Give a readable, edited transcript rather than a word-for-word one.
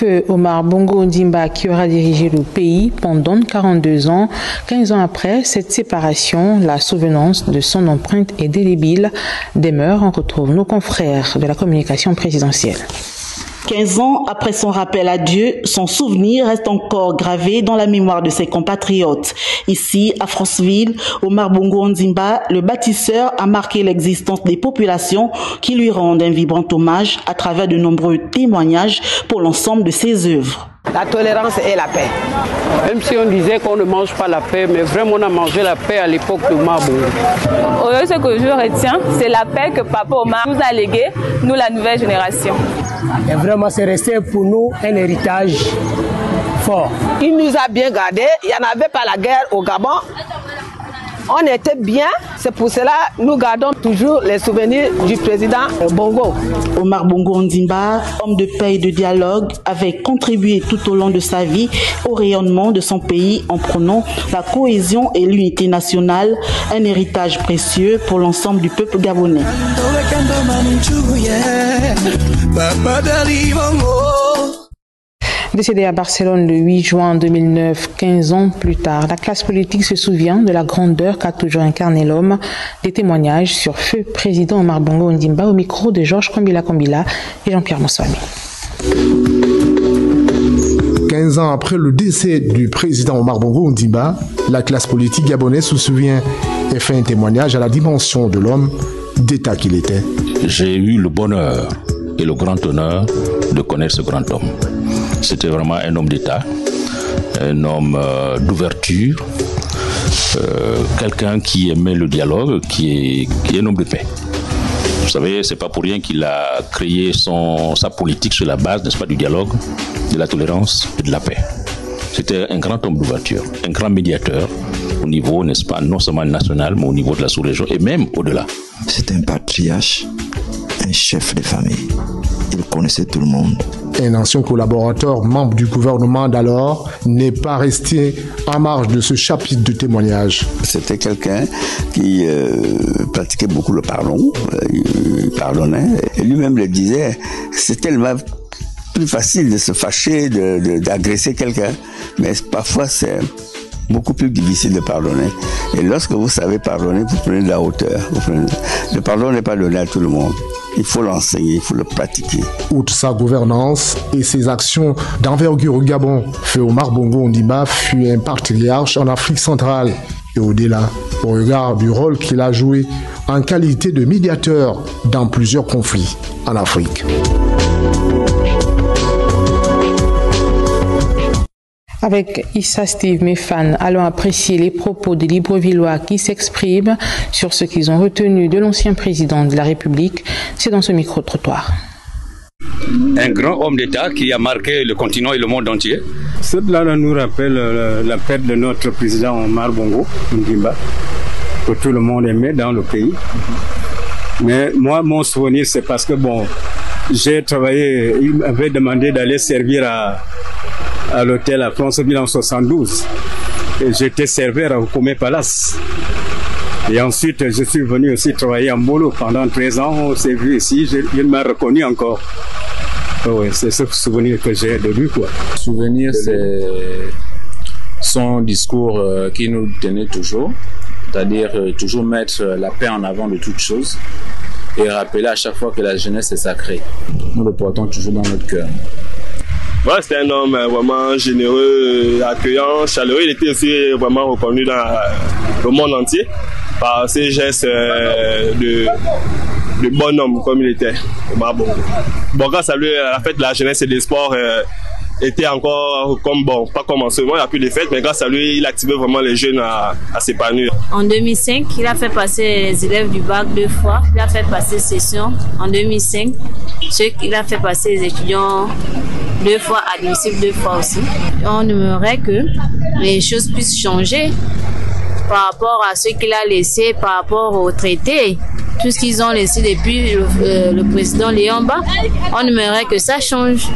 Feu Omar Bongo Ondimba qui aura dirigé le pays pendant 42 ans. 15 ans après cette séparation, la souvenance de son empreinte indélébile demeure. On retrouve nos confrères de la communication présidentielle. 15 ans après son rappel à Dieu, son souvenir reste encore gravé dans la mémoire de ses compatriotes. Ici, à Franceville, Omar Bongo Ondimba, le bâtisseur, a marqué l'existence des populations qui lui rendent un vibrant hommage à travers de nombreux témoignages pour l'ensemble de ses œuvres. La tolérance et la paix. Même si on disait qu'on ne mange pas la paix, mais vraiment on a mangé la paix à l'époque de Omar Bongo. Ce que je retiens, c'est la paix que Papa Omar nous a léguée, nous la nouvelle génération. Et vraiment, c'est resté pour nous un héritage fort. Il nous a bien gardés, il n'y en avait pas la guerre au Gabon. On était bien, c'est pour cela que nous gardons toujours les souvenirs du président Bongo. Omar Bongo Ondimba, homme de paix et de dialogue, avait contribué tout au long de sa vie au rayonnement de son pays en prônant la cohésion et l'unité nationale, un héritage précieux pour l'ensemble du peuple gabonais. Décédé à Barcelone le 8 juin 2009, 15 ans plus tard, la classe politique se souvient de la grandeur qu'a toujours incarné l'homme. Des témoignages sur Feu président Omar Bongo Ondimba au micro de Georges Kombila et Jean-Pierre Moussami. 15 ans après le décès du président Omar Bongo Ondimba, la classe politique gabonaise se souvient et fait un témoignage à la dimension de l'homme d'État qu'il était. J'ai eu le bonheur et le grand honneur de connaître ce grand homme. C'était vraiment un homme d'État, un homme d'ouverture, quelqu'un qui aimait le dialogue, qui est un homme de paix. Vous savez, c'est pas pour rien qu'il a créé sa politique sur la base, n'est-ce pas, du dialogue, de la tolérance et de la paix. C'était un grand homme d'ouverture, un grand médiateur au niveau, n'est-ce pas, non seulement national, mais au niveau de la sous-région et même au-delà. C'était un patriarche, un chef de famille. Il connaissait tout le monde. Un ancien collaborateur, membre du gouvernement d'alors, n'est pas resté en marge de ce chapitre de témoignage. C'était quelqu'un qui pratiquait beaucoup le pardon, il pardonnait, et lui-même le disait, c'est tellement plus facile de se fâcher, d'agresser quelqu'un, mais parfois c'est beaucoup plus difficile de pardonner. Et lorsque vous savez pardonner, vous prenez de la hauteur. Le pardon n'est pas donné à tout le monde. Il faut l'enseigner, il faut le pratiquer. Outre sa gouvernance et ses actions d'envergure au Gabon, Feu Omar Bongo Ondimba fut un patriarche en Afrique centrale et au-delà, au regard du rôle qu'il a joué en qualité de médiateur dans plusieurs conflits en Afrique. Avec Issa Steve Mefan, allons apprécier les propos des Librevillois qui s'expriment sur ce qu'ils ont retenu de l'ancien président de la République. C'est dans ce micro-trottoir. Un grand homme d'État qui a marqué le continent et le monde entier. Cela nous rappelle la perte de notre président Omar Bongo Ondimba, que tout le monde aimait dans le pays. Mais moi, mon souvenir, c'est parce que j'ai travaillé, il m'avait demandé d'aller servir à l'hôtel à Franceville en 72. Et j'étais serveur au Comé Palace. Et ensuite, je suis venu aussi travailler en Bolo pendant 13 ans. On s'est vu ici, il m'a reconnu encore. Oui, c'est ce souvenir que j'ai de lui, quoi. Souvenir, c'est son discours qui nous tenait toujours, c'est-à-dire toujours mettre la paix en avant de toutes choses et rappeler à chaque fois que la jeunesse est sacrée. Nous le portons toujours dans notre cœur. Ouais, c'était un homme vraiment généreux, accueillant, chaleureux. Il était aussi vraiment reconnu dans le monde entier par ses gestes de bonhomme comme il était. Grâce à lui, la fête de la jeunesse et des sports était encore pas comme en ce moment, il n'y a plus de fêtes, mais grâce à lui, il activait vraiment les jeunes à s'épanouir. En 2005, il a fait passer les élèves du bac 2 fois. Il a fait passer session en 2005. Il a fait passer les étudiants 2 fois, admissibles 2 fois aussi. On aimerait que les choses puissent changer par rapport à ce qu'il a laissé, par rapport au traité. Tout ce qu'ils ont laissé depuis le président Léon Mba, on aimerait que ça change.